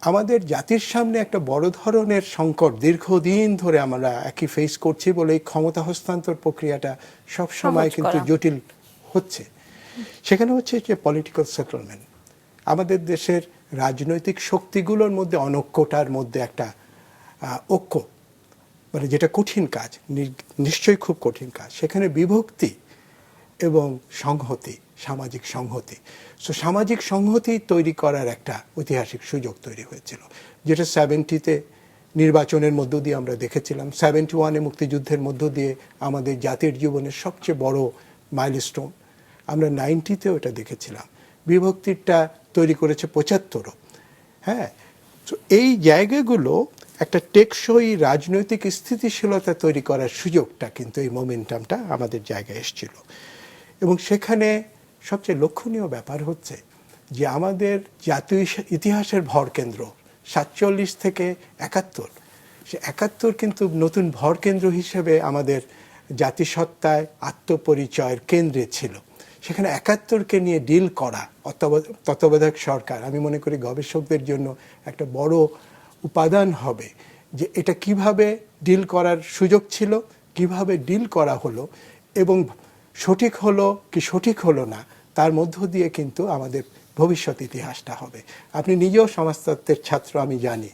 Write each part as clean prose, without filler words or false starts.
আমাদের জাতির সামনে একটা বড় ধরনের সংকট দীর্ঘদিন ধরে আমরা একই ফেস করছি বলে এই ক্ষমতা হস্তান্তর প্রক্রিয়াটা সব সময় কিন্তু জটিল হচ্ছে। সেখানে হচ্ছে যে পলিটিক্যাল সেটেলমেন্ট, আমাদের দেশের রাজনৈতিক শক্তিগুলোর মধ্যে অনৈক্যটার মধ্যে একটা ঐক্য, মানে যেটা কঠিন কাজ, নিশ্চয়ই খুব কঠিন কাজ। সেখানে বিভক্তি এবং সংহতি, সামাজিক সংহতি, সামাজিক সংহতি তৈরি করার একটা ঐতিহাসিক সুযোগ তৈরি হয়েছিল, যেটা 70-তে নির্বাচনের মধ্য দিয়ে আমরা দেখেছিলাম। 71-এ মুক্তিযুদ্ধের মধ্য দিয়ে আমাদের জাতির জীবনের সবচেয়ে বড় মাইলস্টোন। আমরা 90-তেও এটা দেখেছিলাম। বিভক্তিটা তৈরি করেছে 75-ও। হ্যাঁ, তো এই জায়গাগুলো একটা টেকসই রাজনৈতিক স্থিতিশীলতা তৈরি করার সুযোগটা কিন্তু এই মোমেন্টামটা আমাদের জায়গায় এসেছিল। এবং সেখানে সবচেয়ে লক্ষণীয় ব্যাপার হচ্ছে যে আমাদের জাতীয় ইতিহাসের ভরকেন্দ্র 47 থেকে 71, সে 71 কিন্তু নতুন ভরকেন্দ্র হিসেবে আমাদের জাতিসত্তায় আত্মপরিচয়ের কেন্দ্রে ছিল। সেখানে 71-কে নিয়ে ডিল করা তত্ত্বাবধায়ক সরকার, আমি মনে করি গবেষকদের জন্য একটা বড় উপাদান হবে যে এটা কিভাবে ডিল করার সুযোগ ছিল, কিভাবে ডিল করা হলো, এবং সঠিক হলো কি সঠিক হলো না, তার মধ্য দিয়ে কিন্তু আমাদের ভবিষ্যৎ ইতিহাসটা হবে। আপনি নিজেও সমাজতত্ত্বের ছাত্র, আমি জানি।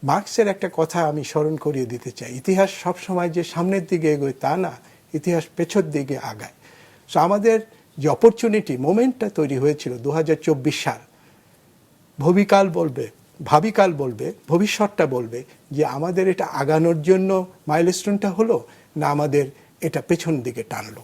মার্কসের একটা কথা আমি স্মরণ করিয়ে দিতে চাই, ইতিহাস সবসময় যে সামনের দিকে এগোয় তা না, ইতিহাস পেছর দিকে আগায়। সো আমাদের যে অপরচুনিটি মোমেন্টটা তৈরি হয়েছিল 2024 সাল, ভাবিকাল বলবে, ভবিষ্যৎটা বলবে যে আমাদের এটা আগানোর জন্য মাইলস্টোনটা হলো না আমাদের এটা পেছন দিকে টানলো।